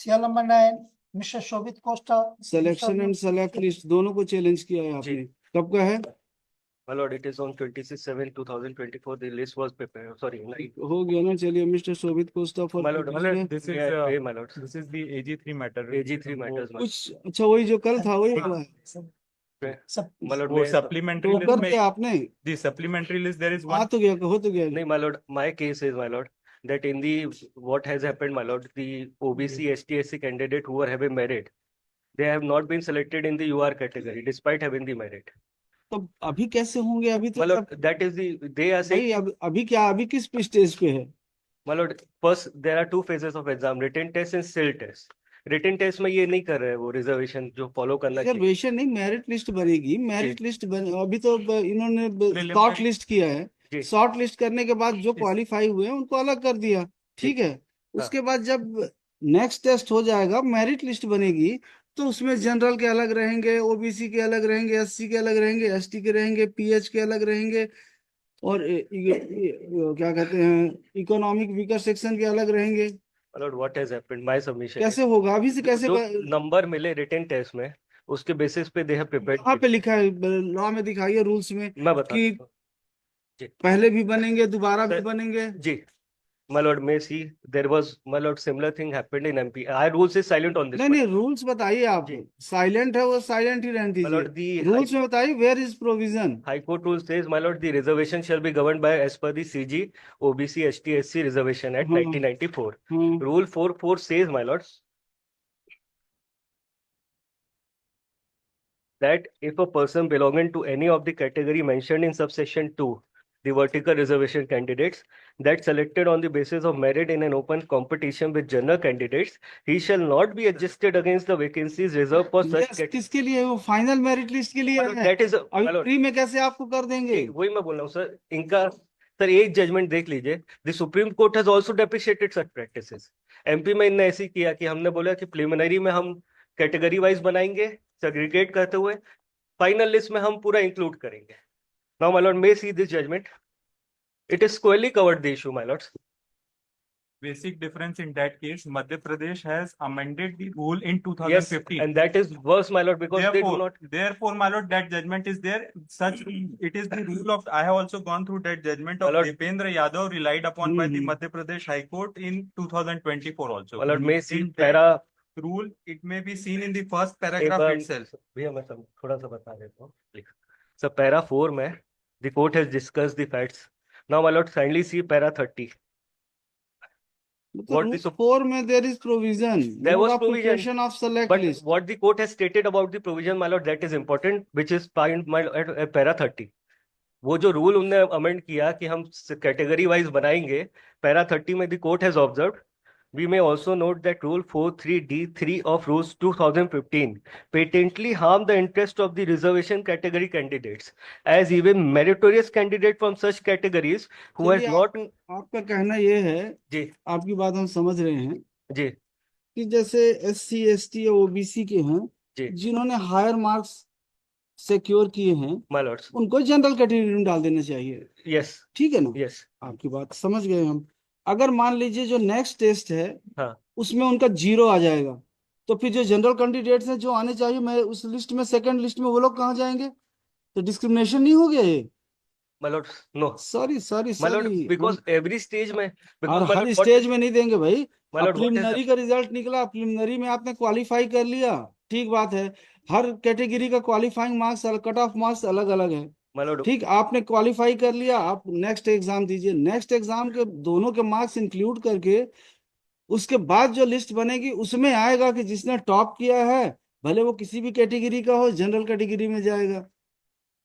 CL number 9, Mr. Shobit Costa. Selection and select list दोनों को challenge किया है आपने, कब का है? My lord, it is on 26/7/2024. The list was prepared. Sorry, हो गया ना, चलिए mister Shobhit Costa for my lord, This is my lord. this is the AG3 matter. AG3 matters. my lord. कुछ अच्छा वही जो कल था वही हुआ है। My lord, वो supplementary तो list कर में दिया आपने, the supplementary list there is uh one. तो गया, हो तो गया। no, my lord. My case is, my lord, that in the what has happened, my lord, the OBC ST/SC candidate who are having merit, they have not been selected in the UR category despite having the merit. तो अभी कैसे होंगे? अभी तो My lord, that is the they are saying. भाई अभी क्या, अभी किस स्टेज पे है? My lord, first there are two phases of exam: written test and skill test. Written test में ये नहीं कर रहे हैं, वो रिजर्वेशन जो फॉलो करना चाहिए। रिजर्वेशन नहीं, मेरिट लिस्ट बनेगी, मेरिट लिस्ट अभी तो इन्होंने शॉर्ट लिस्ट किया है, शॉर्ट लिस्ट करने के बाद जो क्वालिफाई हुए हैं उनको अलग कर दिया, ठीक है। उसके बाद जब नेक्स्ट टेस्ट हो जाएगा, मेरिट लिस्ट बनेगी, तो उसमें जनरल के अलग रहेंगे, ओबीसी के अलग रहेंगे, एससी के अलग रहेंगे, एसटी के रहेंगे, पीएच के अलग रहेंगे, और क्या कहते हैं, इकोनॉमिक वीकर सेक्शन के अलग रहेंगे। Lord, what has happened? My submission. कैसे होगा अभी से? कैसे जो नंबर मिले रिटन टेस्ट में, उसके बेसिस पे दे हैव प्रिपेयर्ड। कहाँ पे लिखा है? लॉ में दिखाइए, रूल्स में। मैं बता कि पहले भी बनेंगे, दोबारा भी बनेंगे। जी my lord, may see there was, my lord, similar thing happened in MP. Our rules is silent on this. नहीं, रूल्स बताइए आप। साइलेंट है वो, साइलेंट ही रहने दीजिए। रूल्स में बताइए, where is provision? High court rule says, my lord, the reservation shall be governed by as per the CG OBC ST SC reservation Act 1994. Rule 4(4) says, my lord, that if a person belonging to any of the category mentioned in subsection 2, the vertical reservation candidates, that selected on the basis of merit in an open competition with general candidates, he shall not be adjusted against the vacancies reserved for such किसके लिए? वो final merit list के लिए है। that is pre में कैसे आपको कर देंगे? वही मैं बोल रहा हूँ सर, इनका सर एक जजमेंट देख लीजिए। The supreme court has also depreciated such practices. MP में इनने ऐसी किया कि हमने बोला कि प्रिलिमिनरी में हम कैटेगरी वाइज बनाएंगे, सेग्रीगेट करते हुए, फाइनल लिस्ट में हम पूरा इंक्लूड करेंगे। Now, my lord, may see this judgment. It is squarely covered the issue, my lords. Basic difference in that case, Madhya Pradesh has amended the rule in 2015. Yes, and that is worse, my lord, because they do not. Therefore, my lord, that judgment is there. Such it is the rule of. I have also gone through that judgment of Dipendra Yadav, relied upon by the Madhya Pradesh High Court in 2024 also. My lord, may see para rule. It may be seen in the first paragraph itself. भैया मैं थोड़ा सा बता देता हूँ। So para 4 में the court has discussed the facts. Now, my lord, kindly see para 30. What the 4 में there is provision. There was provision of select but list. What the court has stated about the provision, my lord, that is important, which is found at para 30. वो जो rule उन्होंने amend किया कि हम category wise बनाएंगे, para 30 में the court has observed. We may also note that Rule 4(3)(d)(3) of Rules 2015 patently harm the interest of the reservation category candidates, as even meritorious candidate from such categories who has not. आपका कहना ये है जी, आपकी बात हम समझ रहे हैं जी, कि जैसे SC ST या OBC के हैं, जिन्होंने हायर मार्क्स सिक्योर किए हैं, my lords, उनको जनरल कैटेगरी में डाल देना चाहिए। yes, ठीक है ना? yes, आपकी बात समझ गए हम। अगर मान लीजिए जो नेक्स्ट टेस्ट है, हाँ, उसमें उनका 0 आ जाएगा, तो फिर जो जनरल कैंडिडेट्स हैं जो आने चाहिए, मैं उस लिस्ट में, सेकंड लिस्ट में, वो लोग कहाँ जाएंगे? तो डिस्क्रिमिनेशन नहीं हो गया ये? my lord, no, sorry, my lord, because every stage में, और हर स्टेज में नहीं देंगे भाई। my lord, प्रिलिमिनरी का रिजल्ट निकला, प्रिलिमिनरी में आपने क्वालिफाई कर लिया, ठीक बात है। हर कैटेगरी का qualifying marks, cut off marks अलग अलग है, ठीक। आपने क्वालिफाई कर लिया, आप नेक्स्ट एग्जाम दीजिए, नेक्स्ट एग्जाम के दोनों के मार्क्स इंक्लूड करके उसके बाद जो लिस्ट बनेगी उसमें आएगा कि जिसने टॉप किया है, भले वो किसी भी कैटेगरी का हो, जनरल कैटेगरी में जाएगा।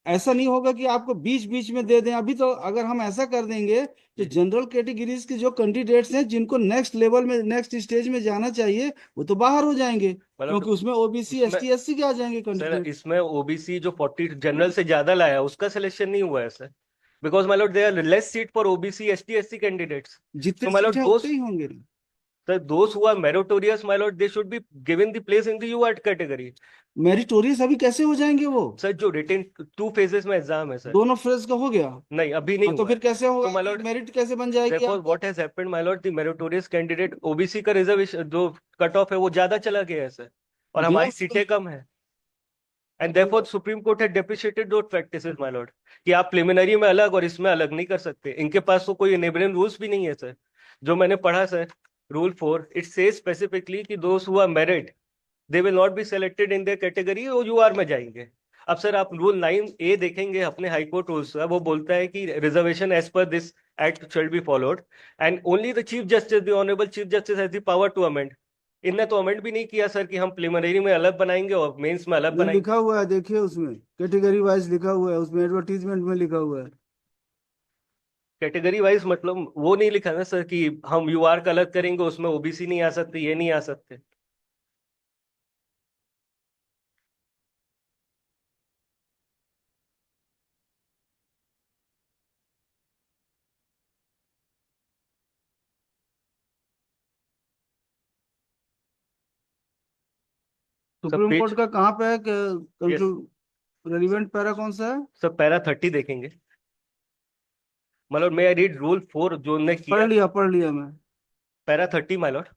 ऐसा नहीं होगा कि आपको बीच बीच में दे दें। अभी तो अगर हम ऐसा कर देंगे तो जनरल कैटेगरीज के जो कैंडिडेट्स हैं, जिनको नेक्स्ट लेवल में, नेक्स्ट स्टेज में जाना चाहिए, वो तो बाहर हो जाएंगे, क्योंकि उसमें ओबीसी ST SC के आ जाएंगे कैंडिडेट। इसमें ओबीसी जो 40 जनरल से ज्यादा लाया, उसका सिलेक्शन नहीं हुआ है sir, because my lord there are less seat for OBC ST SC candidates. जितने सीट हैं उतने ही होंगे। So those who are meritorious, my lord, they should be given the place in the UR category. Meritorious अभी कैसे हो जाएंगे वो? Sir जो रिटेन 2 phases में एग्जाम है सर, दोनों फेज का हो गया? नहीं अभी नहीं हाँ, तो हुआ फिर है। कैसे होगा? तो my lord, मेरिट कैसे बन जाएगी therefore आपको? what has happened, my lord, the meritorious candidate OBC का रिजर्वेशन जो कट ऑफ है वो ज्यादा चला गया है सर, और हमारी सीटें कम है। And therefore supreme court had depreciated those practices, my Lord, कि आप प्रिलिमिनरी में अलग और इसमें अलग नहीं कर सकते। इनके पास तो कोई एनेबलिंग रूल्स भी नहीं है सर। जो मैंने पढ़ा sir, rule 4 it says specifically कि those who are merit they will not be selected in their category, वो यूआर में जाएंगे। अब सर आप रूल 9A देखेंगे अपने हाई कोर्ट रूल्स का, वो बोलता है कि reservation as per this act shall be followed and only the chief justice, the honourable chief justice has the power to amend. इनने तो अमेंड भी नहीं किया सर कि हम प्रिलिमिनरी में अलग बनाएंगे और मेंस में अलग ये बनाएंगे। लिखा हुआ है, देखिए उसमें कैटेगरी वाइज लिखा हुआ है, उसमें एडवर्टीजमेंट में लिखा हुआ है। कैटेगरी वाइज मतलब वो नहीं लिखा ना सर कि हम यूआर का अलग करेंगे, उसमें ओबीसी नहीं आ सकते, ये नहीं आ सकते। सुप्रीम पेज, कोर्ट का कहाँ पे है? यस रेलिवेंट पैरा कौन सा है? सर, पैरा 30 देखेंगे। मतलब मैं रीड रूल 4 जो उन्होंने किया, पढ़ लिया मैं। पैरा 30 माय लॉर्ड,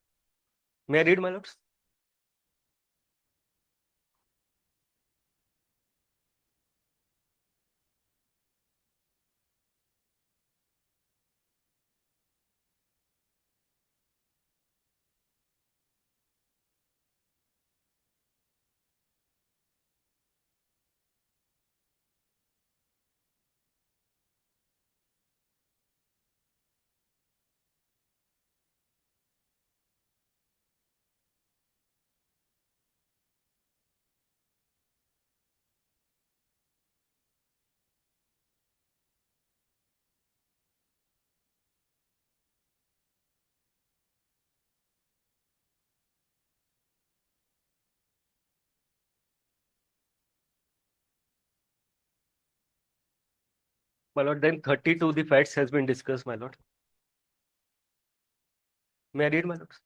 मैं read my Lord. My lord, then 32 the facts has been discussed, my lord. May I read, my lord?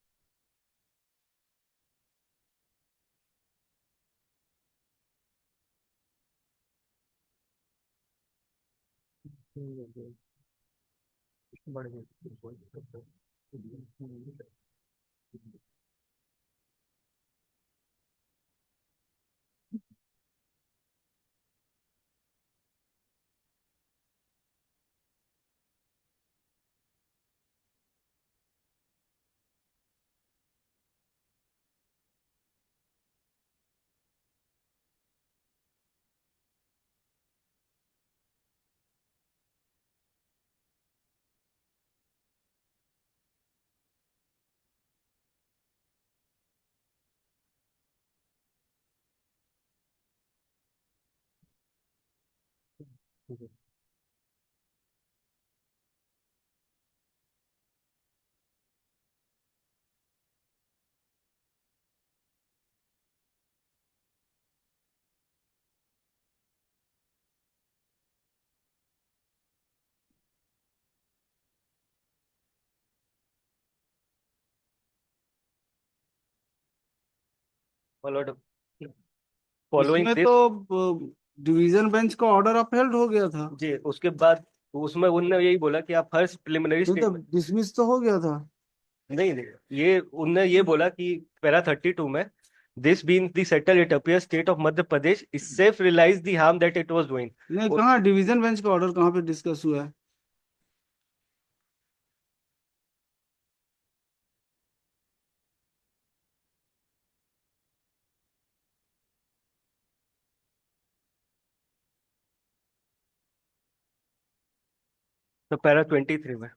My lord, following इसमें this, तो डिवीजन बेंच का ऑर्डर अपहेल्ड हो गया था। जी उसके बाद उसमें उनने यही बोला कि आप फर्स्ट प्रिलिमिनरी नहीं तो स्टेटमेंट, डिसमिस तो हो गया था। नहीं, ये उनने ये बोला कि पैरा 32 में this being the settle it appear state of Madhya Pradesh itself realized the harm that it was doing। नहीं, कहाँ डिवीजन बेंच का ऑर्डर कहाँ पे डिस्कस हुआ है? तो पैरा 23 में,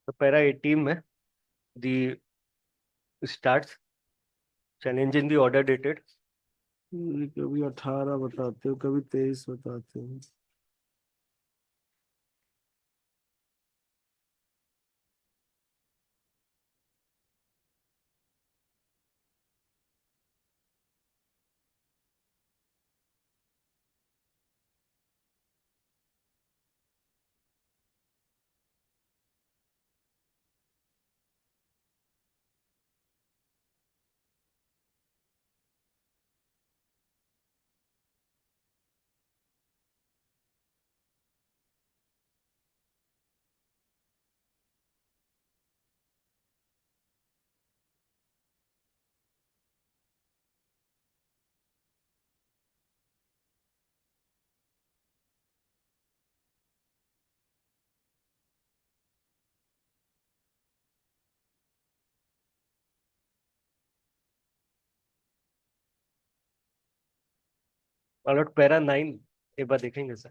तो पैरा 18 में the starts challenging the order dated. कभी 18 बताते हो, कभी 23 बताते हो। माइलॉर्ड पैरा 9 एक बार देखेंगे सर।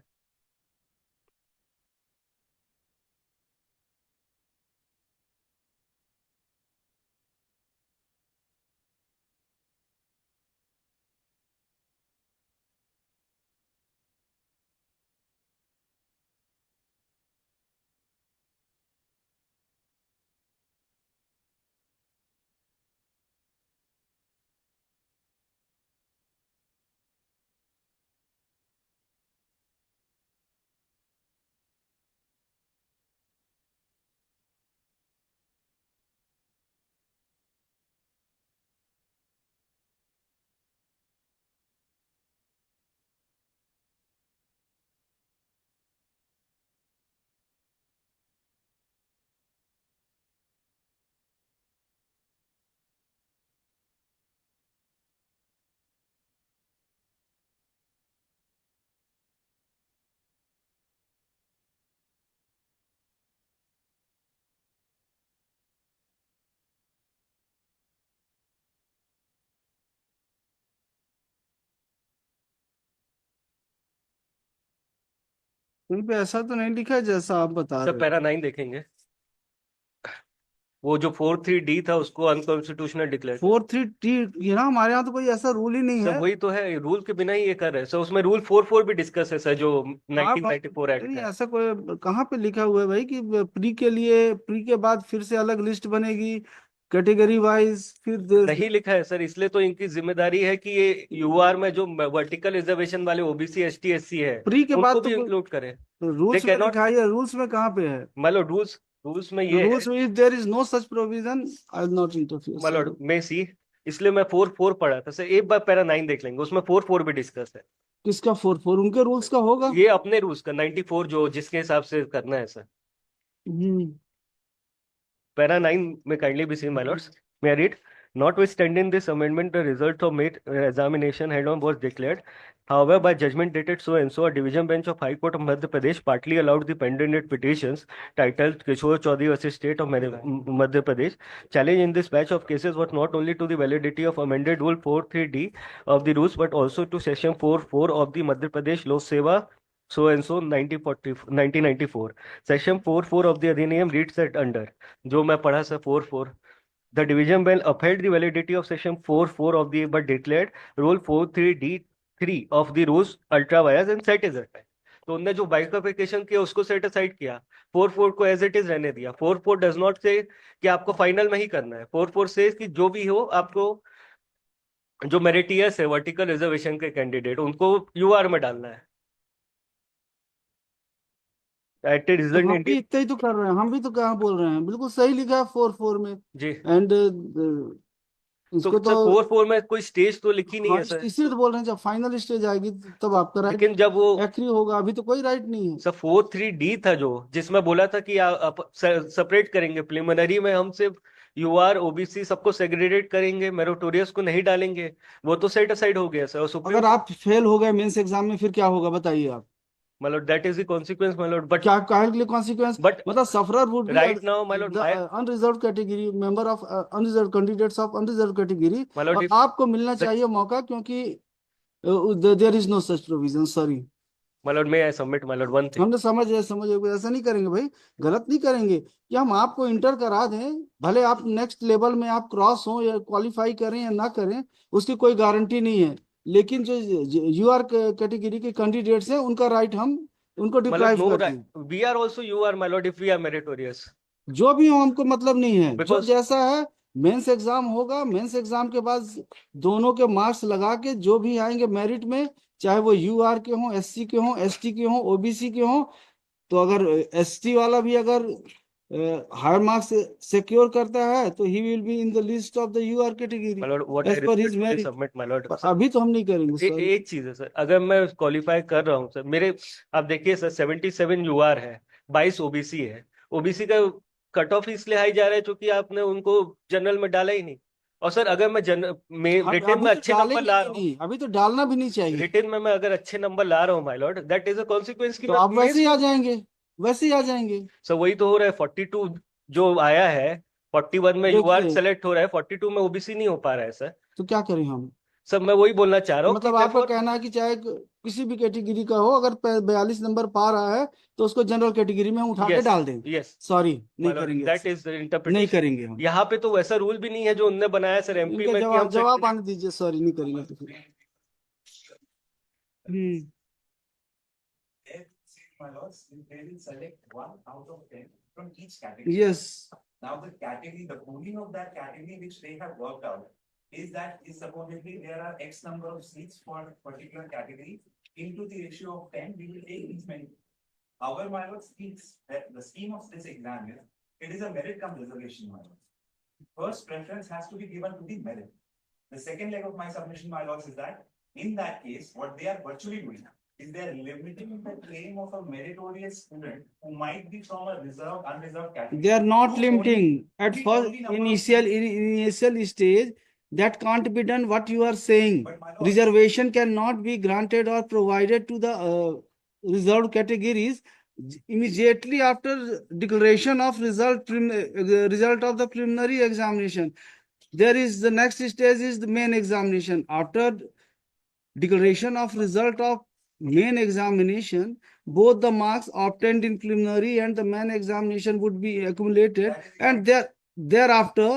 इन पे ऐसा तो नहीं लिखा है जैसा आप बता सर रहे हो। पैरा 9 देखेंगे, वो जो 4(3)D था उसको अनकॉन्स्टिट्यूशनल डिक्लेयर। 4(3)T ये ना, हमारे यहाँ तो कोई ऐसा रूल ही नहीं सर है। वही तो है, रूल के बिना ही ये कर रहे हैं सर। उसमें रूल 4(4) भी डिस्कस है सर, जो आप 1994 एक्ट नहीं, का है। ऐसा कोई कहाँ पे लिखा हुआ है भाई कि प्री के लिए, प्री के बाद फिर से अलग लिस्ट बनेगी कैटेगरी वाइज, फिर नहीं लिखा है सर, इसलिए तो इनकी जिम्मेदारी है कि ये यूआर में जो वर्टिकल रिजर्वेशन वाले ओबीसी एसटी एससी है प्री के बाद उनको तो भी कोई इंक्लूड करें। दे रूल्स में कैनॉट, लिखा है, रूल्स में कहाँ पे है? मतलब रूल्स, रूल्स में ये है, रूल्स में if there is no such provision I will not interfere, मतलब सॉरी। में सी, इसलिए मैं 4(4) पढ़ा था सर। एक बार पैरा 9 देख लेंगे, उसमें 4(4) भी डिस्कस है। किसका 4(4)? उनके रूल्स का होगा। ये अपने रूल्स का 94 जो जिसके हिसाब से करना है sir. Hmm. Para 9 may kindly be seen, my lords. May I read? Notwithstanding this amendment, the result of May examination head on was declared. However, by judgment dated so and so, a division bench of High Court of Madhya Pradesh partly allowed the pending petitions titled Kishore Chaudhary versus State of Madhya Pradesh. Challenge in this batch of cases was not only to the validity of amended Rule 4(3)D of the rules, but also to Section 4(4) of the Madhya Pradesh Lok Seva so and so 1994. Section 4(4) of the अधिनियम reads that under, जो मैं पढ़ा sir 4(4), the division bench upheld the validity of section 4(4) of the but declared rule 4(3)D(3) of the rules ultra vires and set aside। तो उनने जो bifurcation किया उसको set aside किया, 4(4) को एज इट इज रहने दिया। 4(4) डज नॉट से कि आपको फाइनल में ही करना है, 4(4) से कि जो भी हो आपको, जो मेरिटियस है वर्टिकल रिजर्वेशन के कैंडिडेट उनको यूआर में डालना है। एट तो रिजल्ट हम भी इंडिया इतना ही तो कर रहे हैं, हम भी तो कहाँ बोल रहे हैं, बिल्कुल सही लिखा है 4(4) में। जी। एंड तो इसको तो सर 4(4) में कोई स्टेज तो लिखी नहीं हाँ, है सर, इसलिए तो बोल रहे हैं जब फाइनल स्टेज आएगी तब आपका राइट लेकिन जब वो एक्री होगा, अभी तो कोई राइट नहीं है। सर 4(3)D था जो, जिसमें बोला था कि आप सेपरेट करेंगे, प्रिलिमिनरी में हम सिर्फ यूआर ओबीसी सबको सेग्रीगेट करेंगे, मेरिटोरियस को नहीं डालेंगे, वो तो सेट असाइड हो गया सर। और सुप्रीम, अगर आप फेल हो गए मेंस एग्जाम में फिर क्या होगा बताइए आप? मतलब that is the consequence my lord, but क्या काहे के लिए कॉन्सिक्वेंस? बट मतलब sufferer would be right now my lord, the unreserve category member of unreserve candidates of unreserved category, my lord और इफ आपको मिलना चाहिए मौका, क्योंकि there is no such provision, sorry. My lord may I submit my lord one thing. हमने समझ ऐसा नहीं करेंगे भाई, गलत नहीं करेंगे कि हम आपको इंटर करा दें, भले आप नेक्स्ट लेवल में आप क्रॉस हो या क्वालिफाई करें या ना करें, उसकी कोई गारंटी नहीं है, लेकिन जो यूआर कैटेगरी के कैंडिडेट्स हैं उनका राइट हम उनको मतलब डिप्राइव नो करते राइट, हैं। We are also UR my lord if we are meritorious, जो भी हो हमको मतलब नहीं है, जो बिकॉज जैसा है। मेंस एग्जाम होगा, मेंस एग्जाम के बाद दोनों के मार्क्स लगा के जो भी आएंगे मेरिट में, चाहे वो यूआर के हों, एससी के हों, एसटी के हों, ओबीसी के हों, तो अगर एसटी वाला भी अगर हायर मार्क्स सिक्योर करता है तो he will be in the list of the UR category my lord what I as per his respectfully merit. Submit my lord. अभी तो हम नहीं करेंगे सर। एक चीज है सर, अगर मैं क्वालिफाई कर रहा हूँ सर, मेरे आप देखिए सर 77 यूआर है, 22 ओबीसी है। ओबीसी का कट ऑफ इसलिए हाई जा रहा है क्योंकि आपने उनको जनरल में डाला ही नहीं। और सर अगर मैं जनरल में रिटर्न अभी में तो अच्छे नंबर डालेंगे ला ही रहा हूँ, नहीं, अभी तो डालना भी नहीं चाहिए। रिटर्न में मैं अगर अच्छे नंबर ला रहा हूँ my Lord, that is a consequence कि तो मैं आप वैसे ही आ मेंस, जाएंगे, वैसे ही आ जाएंगे। सर वही तो हो रहा है। 42 जो आया है, 41 में यूआर देखिए, सेलेक्ट हो रहा है, 42 में ओबीसी नहीं हो पा रहा है सर। तो क्या करें हम? सब मैं वही बोलना चाह रहा हूँ मतलब कि आपका therefore- कहना है कि चाहे किसी भी कैटेगरी का हो, अगर 42 नंबर पा रहा है तो उसको जनरल कैटेगरी में हम उठा के Yes, डाल दें। yes, सॉरी, नहीं my lord, करेंगे that ऐसे। is the नहीं interpretation. करेंगे हम। यहाँ पे तो वैसा रूल भी नहीं है जो उनने बनाया सर एमपी इनका में कि जवाब हम जवाब आने दीजिए, सॉरी नहीं करेंगे तो फिर। My lords, they will select 1 out of 10 from each category. Yes, Now the category, the pooling of that category which they have worked out is that is supposedly there are X number of seats for particular category into the ratio of 10, we will take these many. However, my lords, the scheme of this exam is, it is a merit cum reservation, my lords. First preference has to be given to the merit. The second leg of my submission, my lords, is that in that case, what they are virtually doing is they are limiting the claim of a meritorious student who might be from a reserved, unreserved category. they are not to limiting only- at to first only number of initial seats. initial stage. That can't be done. What you are saying, But my lords, reservation cannot be granted or provided to the reserved categories immediately after declaration of result of the preliminary examination. There is the next stage is the main examination. After declaration of result of main examination, both the marks obtained in preliminary and the main examination would be accumulated, that is and thereafter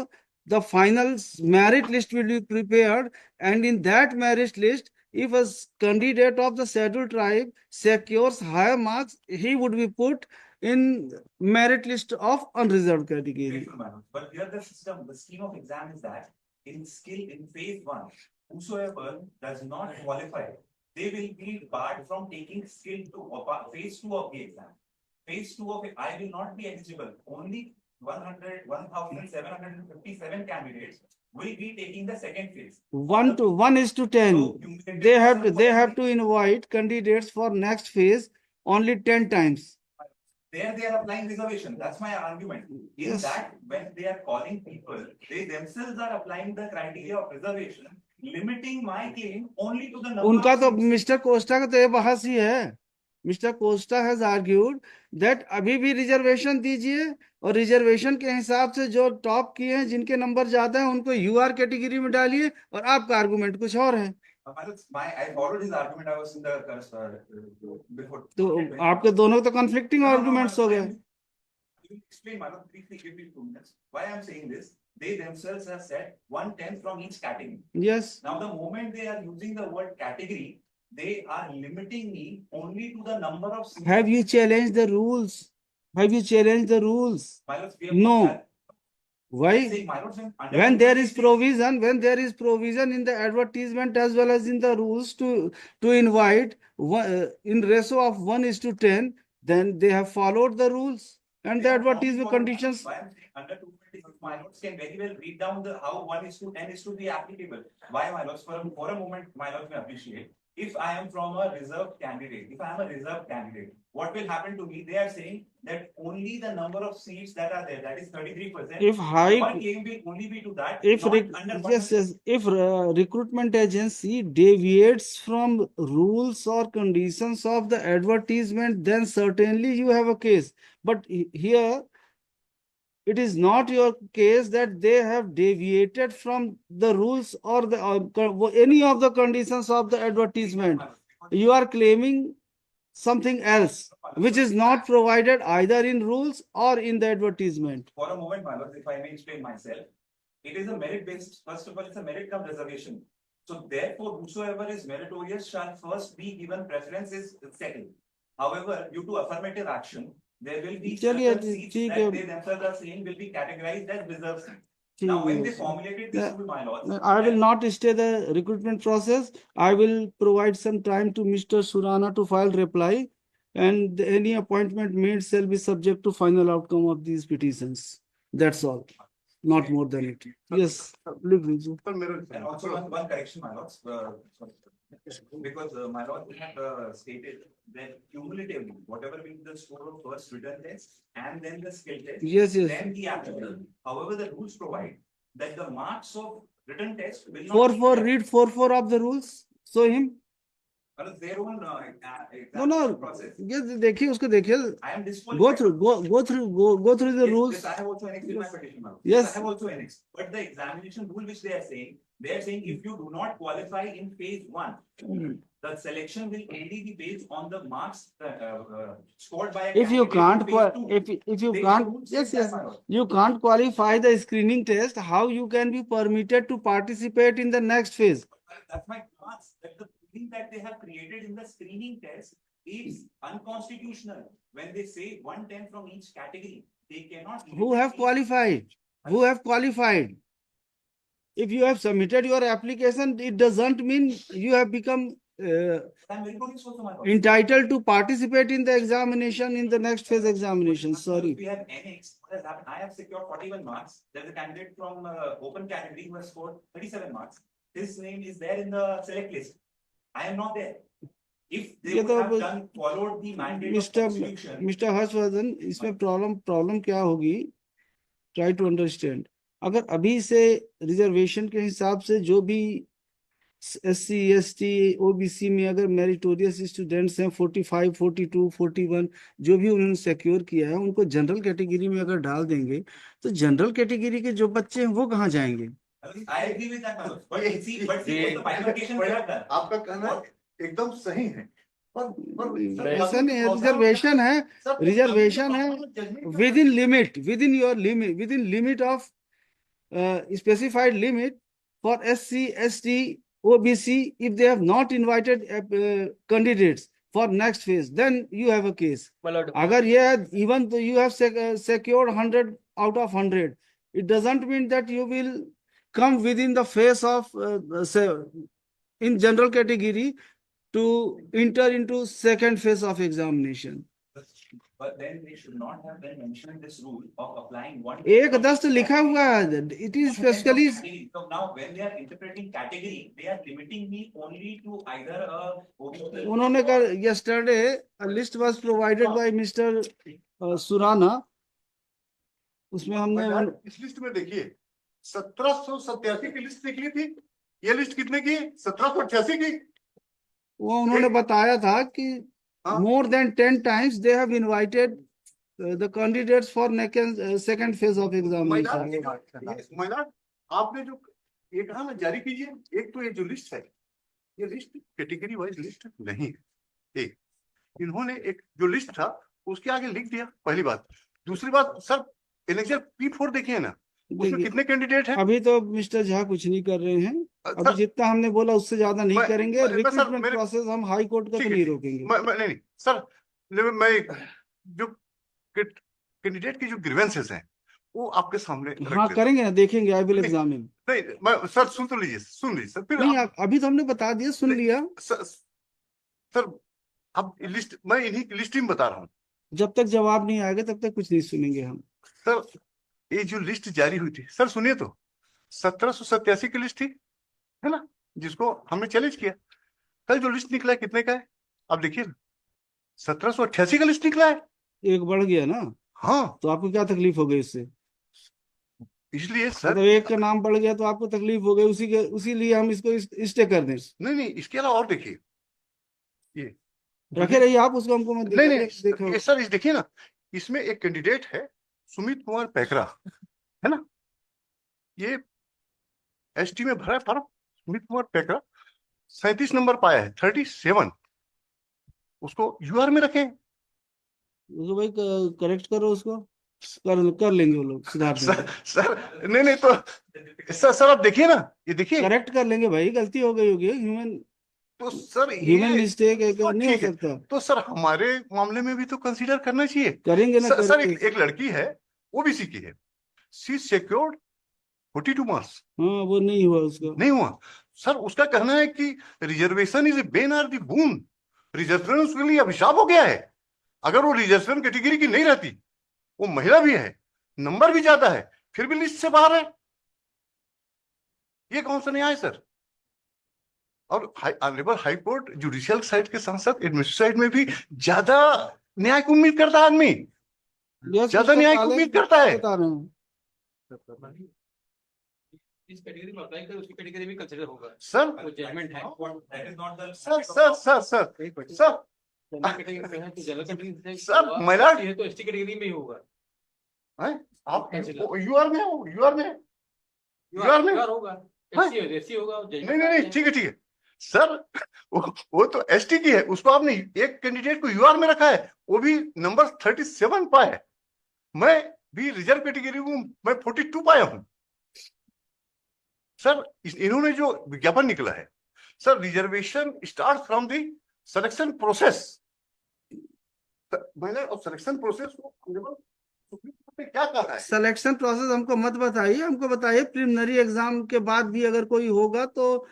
the final merit list will be prepared, and in that merit list, if a candidate of the scheduled tribe secures higher marks, he would be put in merit list of unreserved category. grateful, my lords. But here the system, the scheme of exam is that in phase 1, whosoever does not qualify, they will be barred from taking phase 2 of the exam. Phase 2 of it, I will not be eligible. Only 1,757 candidates will be taking the second phase. 1:10. So, They have to invite candidates for next phase only 10 times. There they are applying reservation. That's my argument. In Yes. that, when they are calling people, they themselves are applying the criteria of reservation, limiting my claim only to the number उनका of तो seats. Mister Costa का तो ये बहस ही है। Mister Costa has argued that अभी भी reservation दीजिए और रिजर्वेशन के हिसाब से जो टॉप किए हैं, जिनके नंबर ज्यादा हैं, उनको यूआर कैटेगरी में डालिए, और आपका आर्गुमेंट कुछ और है। I followed his argument. I was in the before. तो आपके दोनों तो conflicting No, no, no, arguments हो I गए। will explain, my lord, briefly, give me 2 minutes. Why I'm saying this? They themselves have said 1/10 from each category. Yes, Now, the moment they are using the word category, they are limiting me only to the number of seats. Have you challenge the rules? Have you challenge the rules? My lords, we have No. not had- Why? Saying, my lords, under When there is 226 provision, in the advertisement as well as in the rules to invite in ratio of 1:10, then they have followed the rules and the they are not advertisement following- conditions. Why I'm saying under 226, my lords can very well read down the how 1:10 is to be applicable. Why, my lords? For a moment, my lords may appreciate. If I am from a reserved candidate, if I am a reserved candidate, what will happen to me? They are saying that only the number of seats that are there, that is 33%. If high, Your claim will only be to that. if not rec- under yes, if recruitment agency deviates from rules or conditions of the advertisement, then certainly you have a case. But here, it is not your case that they have deviated from the rules or the any of the conditions of the advertisement. You are claiming something else, which is not provided either in rules or in the advertisement. For a moment, my lords, if I may explain myself, it is a merit-based, first of all, it's a merit cum reservation. So therefore, whosoever is meritorious shall first be given preference is second. However, due to affirmative action, there will be चलिए, certain seats ठीक that है। they themselves are saying will be categorized as reserved seats. ठीक Now, when they है। formulated this rule, my lords. I will not stay the recruitment process. I will provide some time to Mr. Surana to file reply, and any appointment made shall be subject to final outcome of these petitions. That's all, not more than it. Yes, please, Riju. And also one correction, my lords, because my lord had stated that cumulatively, whatever will be the score of first written test and then the skill test. Yes, yes. Then the aptitude. However, the rules provide that the marks of written test will not. 4:4, be- read 4:4 of the rules. Show him. Their own No, examination process. yes, देखिए उसको देखिए. I am Go disqualified. through the Yes, rules. yes, I have also annexed in my petition. Ma'am. Yes. I have also annexed. But the examination rule which they are saying They are saying if you do not qualify in phase one, the selection will only be based on the marks scored by a If you candidate in can't, phase two. if you They can't, don't say yes, that, yes, my lord. you can't qualify the screening test, how you can be permitted to participate in the next phase? That's my class, that the ruling that they have created in the screening test is unconstitutional. When they say 110 from each category, they cannot. Who have qualified? Who have qualified? If you have submitted your application, it doesn't mean you have become I'm very good also, my lord. entitled to participate in the examination in the next phase examination. Sorry. We have NX, what has happened? I have secured 41 marks. There's a candidate from open category who has scored 37 marks. His name is there in the select list. I am not there. If they ये would तो have done, followed the mandate of Mr. constitution. Mr. Harshvardhan, इसमें problem क्या होगी? Try to understand. अगर अभी से reservation के हिसाब से जो भी SC, ST, OBC में अगर मेरिटोरियस स्टूडेंट्स हैं 45, 42, 41 जो भी उन्होंने सिक्योर किया है उनको जनरल कैटेगरी में अगर डाल देंगे तो जनरल कैटेगरी के जो बच्चे हैं वो कहाँ जाएंगे? I agree with that, Manoj. But see, what the bifurcation they have done. आपका कहना एकदम सही है ऐसा नहीं है, रिजर्वेशन है, रिजर्वेशन है within your limit of specified limit for SC, ST, OBC. If they have not invited candidates for next phase, then you have a case. My lord, अगर ये even though you have secured 100 out of 100, it doesn't mean that you will come within the phase of in general category to enter into second phase of examination. But then they should not have then mentioned this rule of applying one. एक दस्त लिखा हुआ है, it is specially. So now when they are interpreting category, they are limiting me only to either a. उन्होंने कहा yesterday a list was provided by Mr. Surana. उसमें हमने इस लिस्ट में देखिए 1787 की लिस्ट निकली थी, ये लिस्ट कितने की? 1788 की। वो उन्होंने बताया था कि more than 10 times they have invited the candidates for second phase of examination. महिला आपने जो ये कहा ना जारी कीजिए, एक तो ये जो लिस्ट है ये लिस्ट कैटेगरी वाइज लिस्ट नहीं है। एक इन्होंने एक जो लिस्ट था उसके आगे लिख दिया, पहली बात। दूसरी बात सर इलेक्शन P4 देखिए ना, उसमें कितने कैंडिडेट हैं? अभी तो मिस्टर झा कुछ नहीं कर रहे हैं, अभी जितना हमने बोला उससे ज्यादा नहीं करेंगे। रिक्रूटमेंट प्रोसेस हम हाई कोर्ट का तो नहीं रोकेंगे। नहीं सर, मैं जो कैंडिडेट की जो ग्रीवेंसेस हैं वो आपके सामने हाँ करेंगे ना, देखेंगे। I will examine. नहीं मैं सर सुन लीजिए सर, फिर नहीं अभी तो हमने बता दिया, सुन लिया सर। अब लिस्ट मैं इन्हीं की लिस्ट में बता रहा हूँ, जब तक जवाब नहीं आएगा तब तक कुछ नहीं सुनेंगे हम। सर ये जो लिस्ट जारी हुई थी सर, सुनिए तो 1787 की लिस्ट थी, है ना, जिसको हमने चैलेंज किया। कल जो लिस्ट निकला है कितने का है आप देखिए ना, 1788 का लिस्ट निकला है। एक बढ़ गया ना? हाँ, तो आपको क्या तकलीफ हो गई इससे? इसलिए सर तो एक का नाम बढ़ गया तो आपको तकलीफ हो गई, उसी लिए हम इसको स्टे कर दें। नहीं इसके अलावा और देखिए, ये रखे रहिए आप उसको, हमको मैं नहीं सर इस देखिए ना, इसमें एक कैंडिडेट है सुमित कुमार पैकरा, है ना, ये ST में भरा है फॉर्म। सुमित कुमार पैकरा 37 नंबर पाया है, 37। उसको UR में रखें। उसको भाई करेक्ट करो, उसको कर लेंगे वो लोग, सुधार सर नहीं तो सर आप देखिए ना, ये देखिए करेक्ट कर लेंगे भाई, गलती हो गई होगी ह्यूमन, तो सर ह्यूमन मिस्टेक नहीं हो सकता। तो सर हमारे मामले में भी तो कंसीडर करना चाहिए। करेंगे ना सर एक लड़की है OBC की है, शी सिक्योर्ड 42 मार्क्स। हाँ वो नहीं हुआ, उसका नहीं हुआ सर। उसका कहना है कि reservation is a bane or the boon, reservation उसके लिए अभिशाप हो गया है। अगर वो रिजर्वेशन कैटेगरी की नहीं रहती, वो महिला भी है, नंबर भी ज्यादा है, फिर भी लिस्ट से बाहर है। ये कौन सा न्याय सर? और honourable high court judicial side के साथ साथ एडमिनिस्ट्रेटिव साइड में भी ज्यादा न्याय को उम्मीद करता है आदमी, ज्यादा न्याय की उम्मीद करता है। इस कैटेगरी में अप्लाई कर, उसकी कैटेगरी भी कंसीडर होगा सर। वो जजमेंट है। That is not the. Sir general category में है तो जनरल कैटेगरी सर महिला है तो ST कैटेगरी में ही होगा। आप UR में हो, UR में होगा हाँ? एससी होगा नहीं ठीक है सर, वो तो एसटी की है, उसको आपने एक कैंडिडेट को यूआर में रखा है, वो भी नंबर 37 पाया है। मैं भी रिजर्व कैटेगरी हूं, मैं 42 पाया हूं। सर इन्होंने जो विज्ञापन निकला है sir, reservation start from the selection process. मैंने और सिलेक्शन प्रोसेस को सुप्रीम कोर्ट ने क्या कहा है? सिलेक्शन प्रोसेस हमको मत बताइए, हमको बताइए प्रिलिमिनरी एग्जाम के बाद भी अगर कोई होगा तो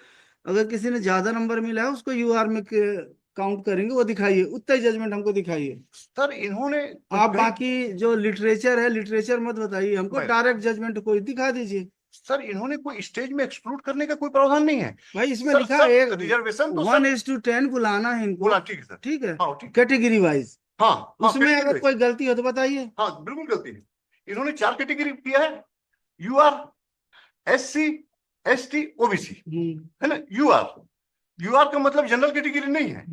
अगर किसी ने ज्यादा नंबर मिला है उसको यूआर में काउंट करेंगे, वो दिखाइए, उतना ही जजमेंट हमको दिखाइए। सर इन्होंने आप बाकी जो लिटरेचर है, लिटरेचर मत बताइए हमको, मैं- डायरेक्ट जजमेंट कोई दिखा दीजिए। सर इन्होंने कोई स्टेज में एक्सक्लूड करने का कोई प्रावधान नहीं है भाई इसमें सर, लिखा सर, है रिजर्वेशन तो 1:10 बुलाना है इनको, बोला, ठीक है सर, ठीक है, हाँ ठीक, कैटेगरी वाइज। हाँ उसमें category अगर wise। कोई गलती हो तो बताइए। हाँ बिल्कुल गलती है। इन्होंने 4 कैटेगरी किया है, यूआर, एससी, एसटी, ओबीसी, है ना। यूआर का मतलब जनरल कैटेगरी नहीं है,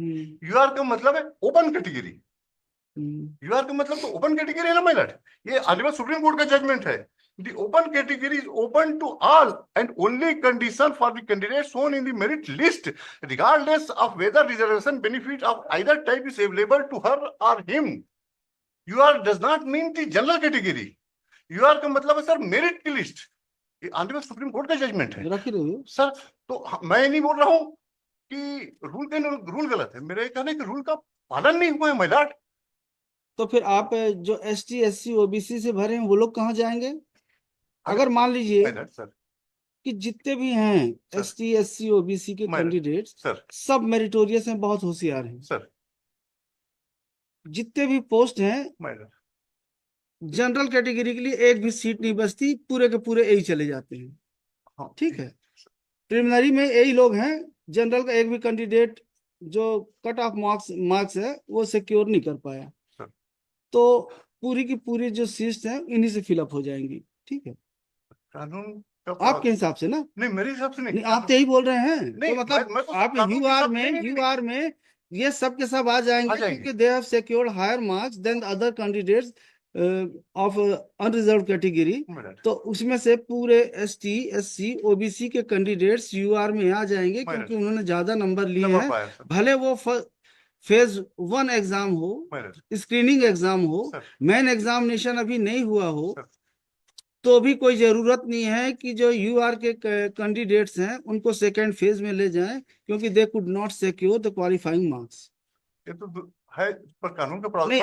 यूआर का मतलब है ओपन कैटेगरी। यूआर का मतलब तो ओपन कैटेगरी है ना माय लॉर्ड, ये ऑनरेबल सुप्रीम कोर्ट का जजमेंट है। The open category is open to all and only condition for the candidates shown in the merit list, regardless of whether reservation benefit of either type is available to her or him. UR does not mean the general category. UR का मतलब है sir merit की list. ये honourable supreme court का judgement है रखी रहिए sir. तो मैं नहीं बोल रहा हूं कि रूल गलत है, मेरा ये कहना है कि रूल का पालन नहीं हुआ है माय लॉर्ड। तो फिर आप जो एसटी एससी ओबीसी से भरे हैं वो लोग कहाँ जाएंगे? अगर मान लीजिए माय लॉर्ड सर, कि जितने भी हैं सर, एसटी एससी ओबीसी के मैं- कैंडिडेट्स सर, सब मेरिटोरियस हैं, बहुत होशियार हैं। सर, जितने भी पोस्ट हैं माय लॉर्ड, जनरल कैटेगरी के लिए एक भी सीट नहीं बचती, पूरे के पूरे यही चले जाते हैं, हाँ ठीक है। प्रिलिमिनरी में यही लोग हैं, जनरल का एक भी कैंडिडेट जो कट ऑफ मार्क्स है वो सिक्योर नहीं कर पाया, सर। तो पूरी की पूरी जो सीट्स हैं इन्हीं से फिलअप हो जाएंगी, ठीक है, कानून का आपके हिसाब से ना। नहीं, मेरे हिसाब से नहीं, नहीं। आप तो यही बोल रहे हैं, नहीं, तो मतलब मैं तो आप कानून के यूआर हिसाब- में नहीं, यूआर में ये सब के सब आ जाएंगे, क्योंकि they have secured higher marks than other candidates of unreserved category. नहीं, तो उसमें से पूरे एसटी एससी ओबीसी के कैंडिडेट्स यूआर में आ जाएंगे, क्योंकि उन्होंने ज्यादा नंबर लिए नंबर हैं। पाया सर, भले वो फेज 1 एग्जाम हो, मेरे स्क्रीनिंग एग्जाम हो, सर, मेन एग्जामिनेशन अभी नहीं हुआ हो, सर। तो भी कोई जरूरत नहीं है कि जो यूआर के कैंडिडेट्स हैं उनको सेकेंड फेज में ले जाएं, क्योंकि they could not secure the qualifying marks. ये तो है, पर कानून का नहीं,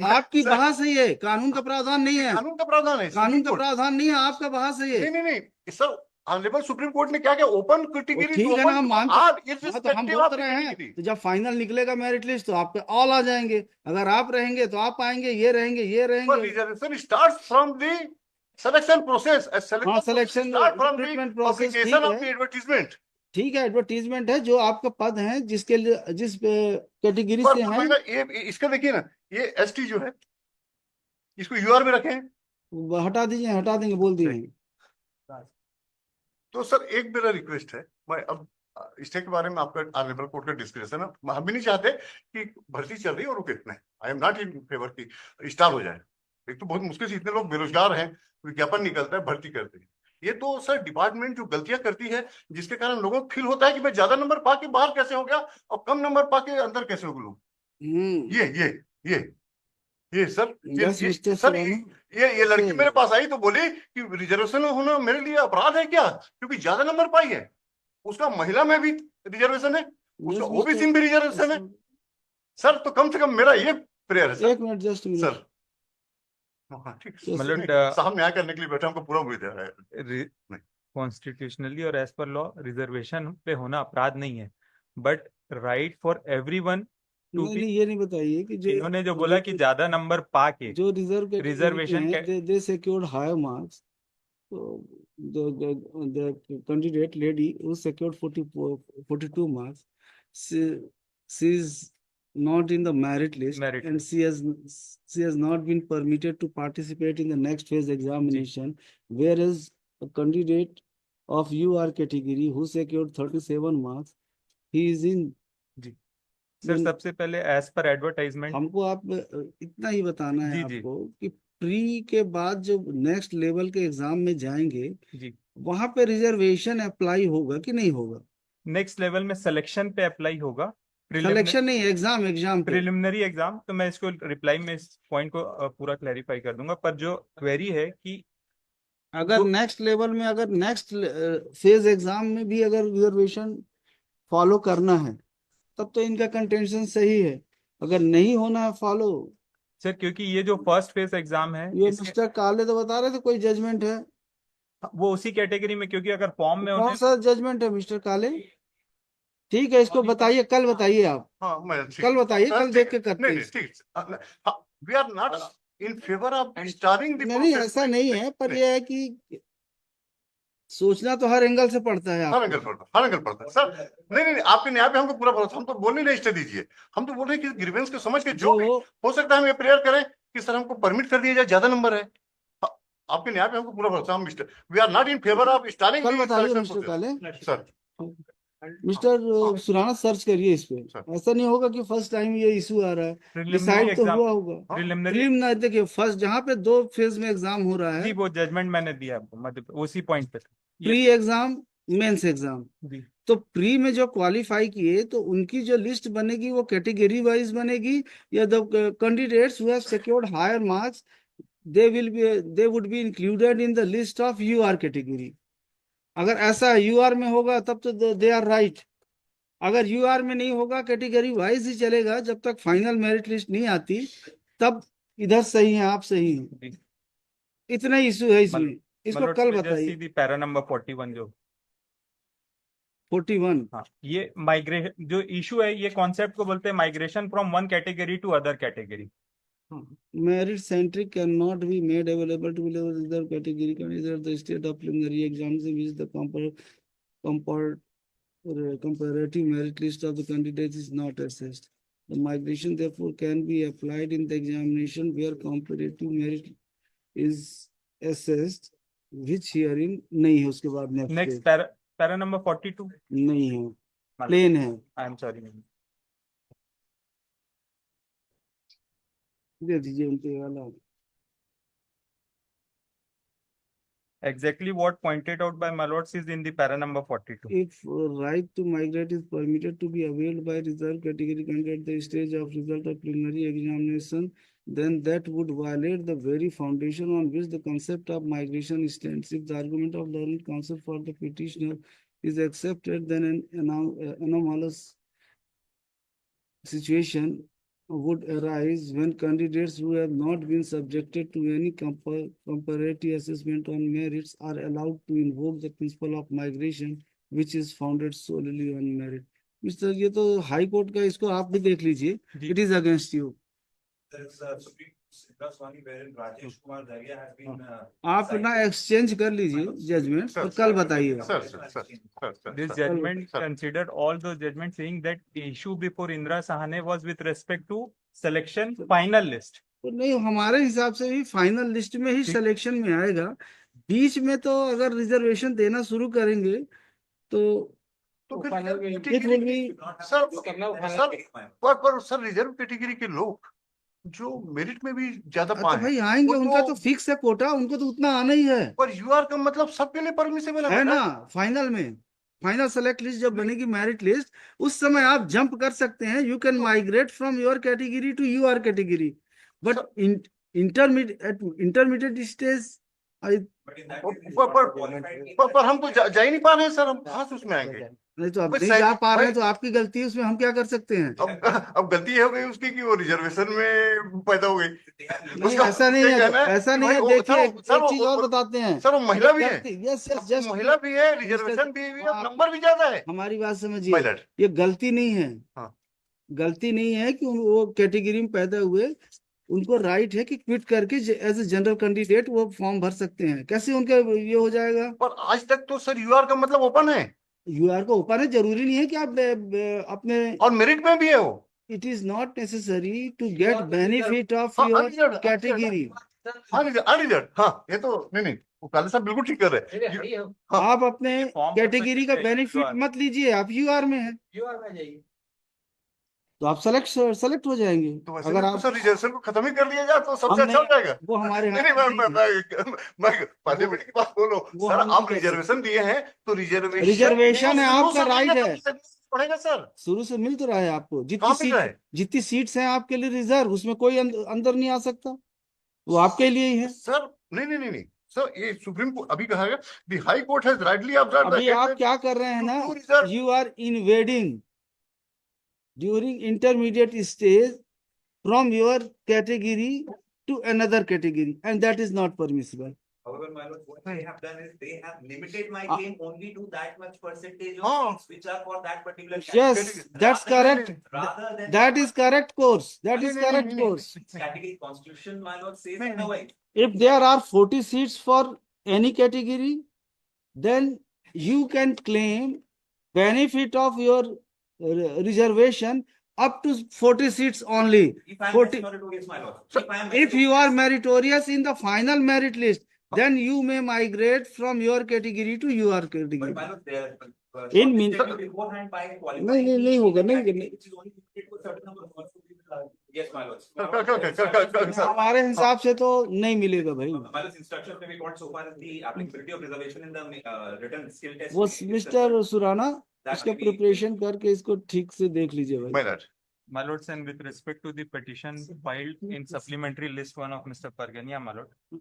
आपकी बहस है, ये कानून का प्रावधान नहीं है, कानून का प्रावधान है, कानून का प्रावधान नहीं है, आपका बहस है ये। नहीं सर, ऑनरेबल सुप्रीम कोर्ट ने क्या किया, ओपन कैटेगरी, ठीक है ना, हम मानते तो हम बोल रहे हैं, तो जब फाइनल निकलेगा मेरिट लिस्ट तो आप पे ऑल आ जाएंगे, अगर आप रहेंगे तो आप आएंगे, ये रहेंगे ये रहेंगे। Reservation starts from the selection process, हाँ, सिलेक्शन रिक्रूटमेंट प्रोसेस, एडवर्टीजमेंट, ठीक है, एडवर्टीजमेंट है, जो आपका पद है जिसके लिए जिस कैटेगरी से हैं, ये इसका देखिए ना, ये एसटी जो है इसको यूआर में रखें, हटा दीजिए, हटा देंगे, बोल दिए। तो सर एक मेरा रिक्वेस्ट है, मैं अब इसके बारे में आपका ऑनरेबल कोर्ट का डिस्कशन है, हम भी नहीं चाहते कि भर्ती चल रही है और रुके इतने, I am not in favour की स्टार्ट हो जाए। एक तो बहुत मुश्किल से इतने लोग बेरोजगार हैं, विज्ञापन निकलता है, भर्ती करते हैं। ये तो सर डिपार्टमेंट जो गलतियां करती है, जिसके कारण लोगों को फील होता है कि मैं ज्यादा नंबर पाके बाहर कैसे हो गया और कम नंबर पाके अंदर कैसे हो गया। ये सर, सर ये लड़की मेरे पास आई तो बोली कि रिजर्वेशन होना मेरे लिए अपराध है क्या, क्योंकि ज्यादा नंबर पाई है, उसका महिला में भी रिजर्वेशन है, उसका ओबीसी में भी रिजर्वेशन है। सर तो कम से कम मेरा ये प्रेयर है सर, एक मिनट, जस्ट सर, हाँ ठीक है, मतलब साहब न्याय करने के लिए बैठे, हमको पूरा उम्मीद है। कॉन्स्टिट्यूशनली और एज पर लॉ रिजर्वेशन पे होना अपराध नहीं है, but right for everyone to be. ये नहीं बताइए कि जो इन्होंने जो बोला कि ज्यादा नंबर पाके जो reservation they secured higher marks, so the candidate lady who secured 42 marks, she is not in the merit list, and she has not been permitted to participate in the next phase examination, whereas a candidate of UR category who secured 37 marks, he is in। Sir सबसे पहले as per advertisement हमको आप इतना ही बताना है आपको कि pre के बाद जो नेक्स्ट लेवल के एग्जाम में जाएंगे जी वहां पे रिजर्वेशन अप्लाई होगा कि नहीं होगा? नेक्स्ट लेवल में सिलेक्शन पे अप्लाई होगा, सिलेक्शन नहीं, एग्जाम पे। Preliminary exam. तो मैं इसको रिप्लाई में इस पॉइंट को पूरा क्लैरिफाई कर दूंगा। पर जो क्वेरी है कि अगर नेक्स्ट लेवल में, अगर नेक्स्ट फेज एग्जाम में भी अगर रिजर्वेशन फॉलो करना है तब तो इनका कंटेंशन सही है। अगर नहीं होना है फॉलो, सर क्योंकि ये जो फर्स्ट फेज एग्जाम है ये मिस्टर काले तो बता रहे थे कोई जजमेंट है। वो उसी कैटेगरी में, क्योंकि अगर फॉर्म में कौन उन्हें सा जजमेंट है मिस्टर काले? ठीक है, इसको बताइए, कल बताइए आप, हाँ मैं कल बताइए, कल देख के करते नहीं हैं। नहीं ठीक, we are not in favour of staring the नहीं ऐसा नहीं है, पर यह है कि सोचना तो हर एंगल से पड़ता है हर आपको। एंगल पड़ता, हर एंगल पड़ता है सर। नहीं नहीं आपके न्याय पे हमको पूरा भरोसा, हम तो बोलने नहीं स्टे दीजिए, हम तो बोल रहे हैं कि ग्रीवेंस को समझ के जो भी हो सकता है हम ये प्रेयर करें कि सर हमको परमिट कर दिया जाए, ज्यादा नंबर है। आपके न्याय पे हमको पूरा भरोसा, हम we are not in favour of staring. कल बताइए मिस्टर काले। सर मिस्टर सुराना सर्च करिए इस पे। ऐसा नहीं होगा कि फर्स्ट टाइम ये इशू आ रहा है, डिसाइड तो हुआ होगा। प्रीलिमिनरी देखिए, फर्स्ट जहाँ पे 2 फेज में एग्जाम हो रहा जी है, वो जजमेंट मैंने दिया आपको, मतलब उसी पॉइंट पे प्री एग्जाम, मेंस एग्जाम। जी तो प्री में जो क्वालिफाई किए तो उनकी जो लिस्ट बनेगी वो कैटेगरी वाइज बनेगी, या the candidates who have secured higher marks they would be included in the list of UR category. अगर ऐसा UR में होगा तब तो दे आर राइट। अगर UR में नहीं होगा, कैटेगरी वाइज ही चलेगा, जब तक फाइनल मेरिट लिस्ट नहीं आती तब इधर सही है, आप सही हैं। इतना इशू है इसमें, इसको कल बताइए। पैरा नंबर 41 जो 41, हाँ, ये माइग्रेशन जो इशू है, ये कॉन्सेप्ट को बोलते हैं migration from one category to other category. merit centric cannot be made available to other category candidates. The state of preliminary exams in which the comparative merit list of the candidates is not assessed. The migration therefore can be applied in the examination where comparative merit is assessed, which herein नहीं है। उसके बाद next para number 42 नहीं है, plane है। I am sorry, दे दीजिए उनके वाला। exactly what pointed out by my lords is in the para number 42. If right to migrate is permitted to be availed by reserved category candidate at the stage of result of preliminary examination, then that would violate the very foundation on which the concept of migration stands. If the argument of learned counsel for the petitioner is accepted, then an anomalous situation would arise when candidates who have not been subjected to any comparative assessment on merits are allowed to invoke the principle of migration, which is founded solely on merit. Mister, ये तो high court का, इसको आप भी देख लीजिए, it is against you. आप ना एक्सचेंज कर लीजिए जजमेंट और कल बताइए। This judgment considered all those judgments saying that the issue before Indra Sahane was with respect to selection final list. तो नहीं, हमारे हिसाब से भी फाइनल लिस्ट में ही सिलेक्शन में आएगा। बीच में तो अगर रिजर्वेशन देना शुरू करेंगे तो फिर it will be sir reserve category के लोग जो मेरिट में भी ज्यादा तो पाए भाई आएंगे, उनका तो फिक्स है कोटा, उनको तो उतना आना ही है। पर यूआर का मतलब सबके लिए परमिसेबल है ना, फाइनल में फाइनल सेलेक्ट लिस्ट जब बनेगी मेरिट लिस्ट, उस समय आप जंप कर सकते हैं। You can migrate from your category to UR category, but intermediate stage पर हम तो जा ही नहीं पा रहे हैं सर, हम कहाँ से उसमें आएंगे? नहीं तो अब नहीं जा पा रहे हैं तो आपकी गलती है, उसमें हम क्या कर सकते हैं? अब गलती हो गई उसकी कि वो रिजर्वेशन में पैदा हो गई। नहीं ऐसा नहीं है, ऐसा नहीं है। देखिए एक चीज और बताते हैं सर, वो महिला भी है। यस यस, जस्ट महिला भी है, रिजर्वेशन भी है, नंबर भी ज्यादा है। हमारी बात समझिए, ये गलती नहीं है। गलती नहीं है कि वो कैटेगरी में पैदा हुए, उनको राइट है कि क्विट करके एज ए जनरल कैंडिडेट वो फॉर्म भर सकते हैं। कैसे उनका ये हो जाएगा? पर आज तक तो सर यूआर का मतलब ओपन है। यूआर को ओपन है, जरूरी नहीं है कि आप अपने, और मेरिट में भी है वो। It is not necessary to get benefit of your category. हाँ ये तो नहीं वो काले साहब बिल्कुल ठीक कर रहे हैं। आप अपने कैटेगरी का बेनिफिट मत लीजिए, आप यूआर में है। तो आप सेलेक्ट हो जाएंगे। तो वैसे अगर भी आप सर रिजर्वेशन को खत्म ही कर लिया जाए तो सबसे हम अच्छा हो नहीं- जाएगा। वो हमारे नहीं हाथ नहीं में नहीं है। मैं पार्लियामेंट की बात बोल रहा हूँ वो सर। हम आप नहीं कर रिजर्वेशन दिए हैं तो रिजर्वेशन रिजर्वेशन है, शुरू आपका से राइट मिलेगा है। तो पड़ेगा सर। शुरू से मिल तो रहा है आपको, कहाँ मिल रहा है? जितनी सीट्स हैं आपके लिए रिजर्व, उसमें कोई अंदर नहीं आ सकता, वो आपके लिए ही है। सर नहीं नहीं नहीं नहीं सर, ये सुप्रीम कोर्ट अभी कहा गया the high court has rightly observed अभी आप क्या कर रहे हैं ना, to reserve. You are invading during intermediate stage from your category to another category, and that is not permissible. However, my lord, what they have done is they have limited my Ah. claim only to that much percentage Oh. of seats which are for that particular Yes, category. that's correct. Rather than That is correct course. That is correct course. category constitution, my lord says नहीं, नहीं. otherwise. If there are 40 seats for any category, then you can claim benefit of your reservation up to 40 seats only. If I am 40 meritorious, my lord. Sir, If I am If you are meritorious, meritorious in the final merit list, then you may migrate from your category to your but category. my lord, they are In mean- shortlisted beforehand by qualifying. नहीं होगा, नहीं category नहीं। which is only limited to a certain number of also we will, yes, my lord. sir. हमारे हिसाब से तो नहीं मिलेगा भाई। My lord's instructions may be gone so far as the applicability of reservation in the written skill test. वो is mister concerned. Surana That इसका may be- preparation करके इसको ठीक से देख लीजिए भाई। My lord. My lords, and with respect to the petition filed in supplementary list 1 of Mr. Pargania, my lord.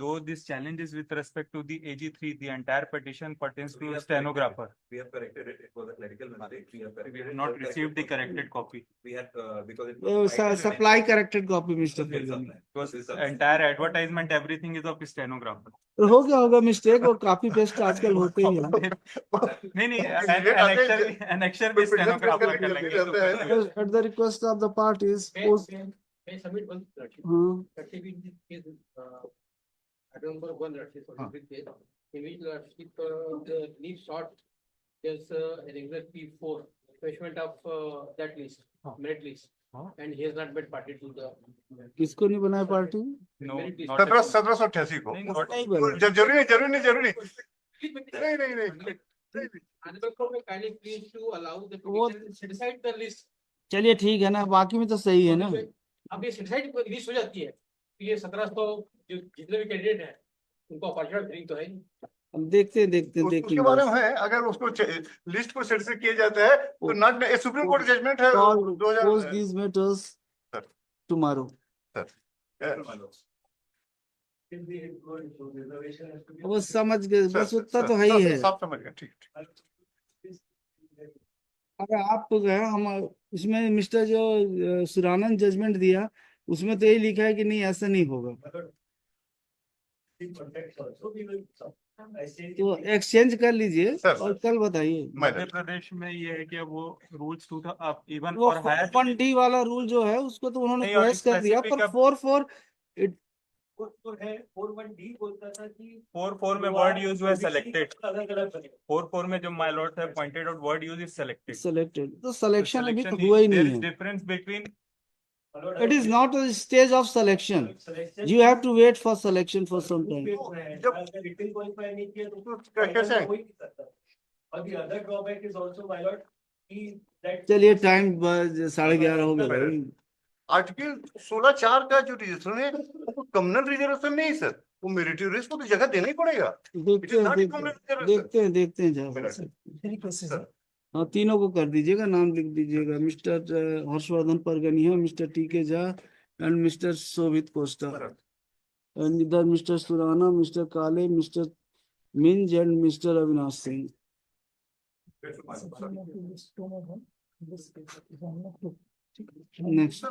Though this challenge is with respect to the AG3, the entire petition pertains We to have stenographer. We have corrected it. It was a clerical mistake. We have We corrected have it. not received the corrected copy. We had, because it was. Supply corrected copy mister It was परगनी। It was This is- entire advertisement, everything is of stenographer. हो गया होगा mistake, और copy paste आजकल होते ही हैं। नहीं, annexure कोई भी petition stenographer करके कर लेके जाते हैं। लेंगे। At the request of the parties, May submit one हाँ, certificate is, item number 1 certificate, in which the leave short is a regular P4, refreshment of that list, merit list. And he has not been party to the. किसको नहीं बनाया party? No, merit list. not at all. 1788 को नहीं, not- नहीं बना। जरूरी नहीं। Another court may kindly please to allow the वो- petition set aside the list. चलिए ठीक है ना, बाकी में तो सही है ना। अब ये set aside list हो जाती है, तो ये 1700 जो जितने भी कैंडिडेट हैं उनको अपॉर्चुनिटी तो है नहीं। अब देखते हैं उसके बारे में है, अगर उसको लिस्ट को सेट से किया जाता है तो नॉट सुप्रीम कोर्ट जजमेंट है Post these matters Sir. tomorrow. वो समझ गए, बस उतना तो है ही है। सब समझ गए, ठीक। अगर आप गए हम इसमें मिस्टर जो सुरानंद जजमेंट दिया, उसमें तो यही लिखा है कि नहीं ऐसा नहीं होगा, तो एक्सचेंज कर लीजिए Sir. और कल बताइए। मध्य प्रदेश में ये है कि वो रूल्स टू था, अब इवन वो फॉर हायर 1D वाला रूल जो है उसको तो उन्होंने नहीं, और क्रैश कर दिया, specific पर अब- 4 4.1D बोलता था कि 4 में वर्ड यूज हुआ सेलेक्टेड। अलग अलग बने। 4 में जो माय लॉर्ड है pointed out word use is selected. Selected, तो सिलेक्शन अभी तो हुआ ही नहीं है। Difference between It is not a stage of selection. You have to wait for selection for some time. जब रिटन क्वालिफाई नहीं किया तो कैसे है? हो ही नहीं सकता। और the other drawback is also my lord कि that चलिए टाइम 11:30 हो गया भाई। आर्टिकल 16(4) का जो रिजर्वेशन है वो कम्युनल रिजर्वेशन नहीं सर, वो मेरिटोरियस को तो जगह देना ही पड़ेगा। देखते हैं देखते हैं Sir. जाओ। हाँ, तीनों को कर दीजिएगा, नाम लिख दीजिएगा, mister Harshvardhan Pargania, mister TK. Jha and mister Shobhit Costa, and इधर mister Surana, mister Kale, mister Minj and mister Avinash Singh. Next